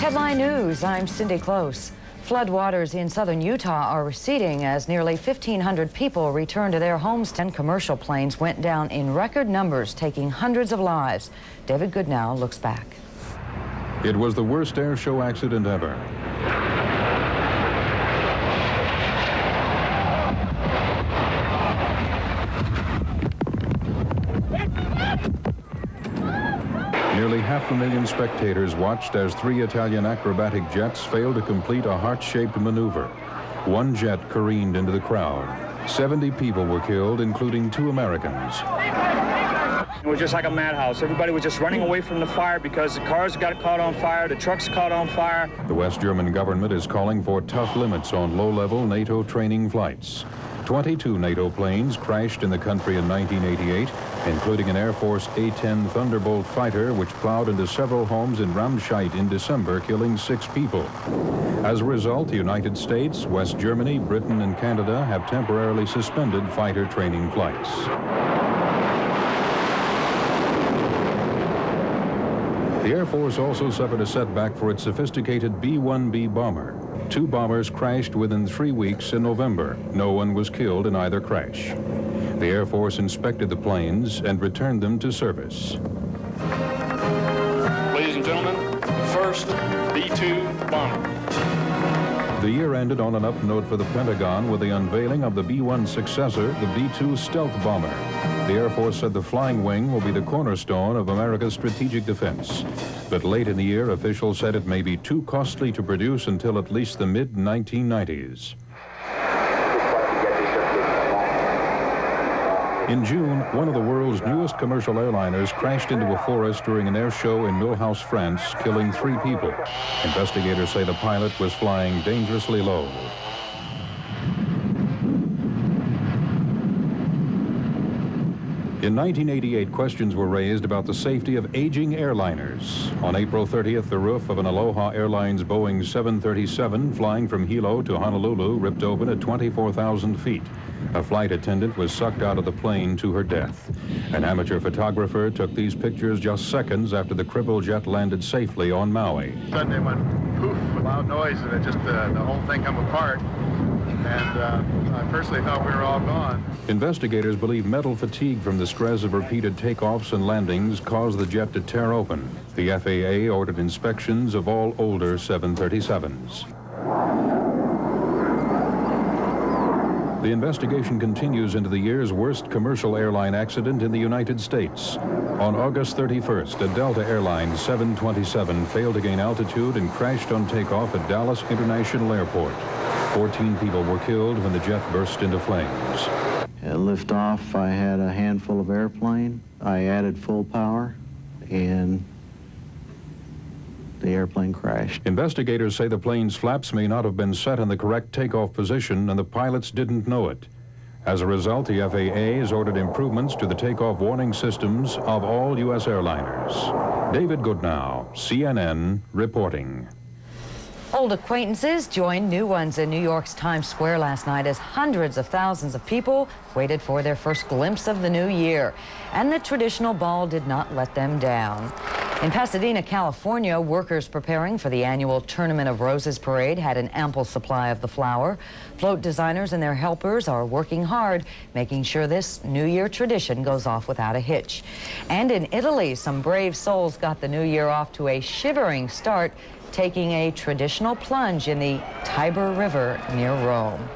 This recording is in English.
Headline News, I'm Cindy Close. Floodwaters in southern Utah are receding as nearly 1,500 people return to their homes. 10 commercial planes went down in record numbers, taking hundreds of lives. David Goodnow looks back. It was the worst air show accident ever. Nearly 500,000 spectators watched as 3 Italian acrobatic jets failed to complete a heart-shaped maneuver. One jet careened into the crowd. 70 people were killed, including 2 Americans. It was just like a madhouse. Everybody was just running away from the fire because the cars got caught on fire, the trucks caught on fire. The West German government is calling for tough limits on low-level NATO training flights. 22 NATO planes crashed in the country in 1988, including an Air Force A-10 Thunderbolt fighter, which plowed into several homes in Ramscheid in December, killing 6 people. As a result, the United States, West Germany, Britain, and Canada have temporarily suspended fighter training flights. The Air Force also suffered a setback for its sophisticated B-1B bomber. 2 bombers crashed within 3 weeks in November. No one was killed in either crash. The Air Force inspected the planes and returned them to service. Ladies and gentlemen, the first B-2 bomber. The year ended on an up note for the Pentagon with the unveiling of the B-1 successor, the B-2 stealth bomber. The Air Force said the flying wing will be the cornerstone of America's strategic defense. But late in the year, officials said it may be too costly to produce until at least the mid-1990s. In June, one of the world's newest commercial airliners crashed into a forest during an air show in Mulhouse, France, killing 3 people. Investigators say the pilot was flying dangerously low. In 1988, questions were raised about the safety of aging airliners. On April 30th, the roof of an Aloha Airlines Boeing 737 flying from Hilo to Honolulu ripped open at 24,000 feet. A flight attendant was sucked out of the plane to her death. An amateur photographer took these pictures just seconds after the crippled jet landed safely on Maui. Suddenly it went poof, a loud noise, and it just, the whole thing come apart. And I personally thought we were all gone. Investigators believe metal fatigue from the stress of repeated takeoffs and landings caused the jet to tear open. The FAA ordered inspections of all older 737s. The investigation continues into the year's worst commercial airline accident in the United States. On August 31st, a Delta Airlines 727 failed to gain altitude and crashed on takeoff at Dallas International Airport. 14 people were killed when the jet burst into flames. At liftoff, I had a handful of airplane. I added full power, and the airplane crashed. Investigators say the plane's flaps may not have been set in the correct takeoff position, and the pilots didn't know it. As a result, the FAA has ordered improvements to the takeoff warning systems of all U.S. airliners. David Goodnow, CNN, reporting. Old acquaintances joined new ones in New York's Times Square last night as hundreds of thousands of people waited for their first glimpse of the new year. And the traditional ball did not let them down. In Pasadena, California, workers preparing for the annual Tournament of Roses parade had an ample supply of the flower. Float designers and their helpers are working hard, making sure this New Year tradition goes off without a hitch. And in Italy, some brave souls got the new year off to a shivering start, taking a traditional plunge in the Tiber River near Rome.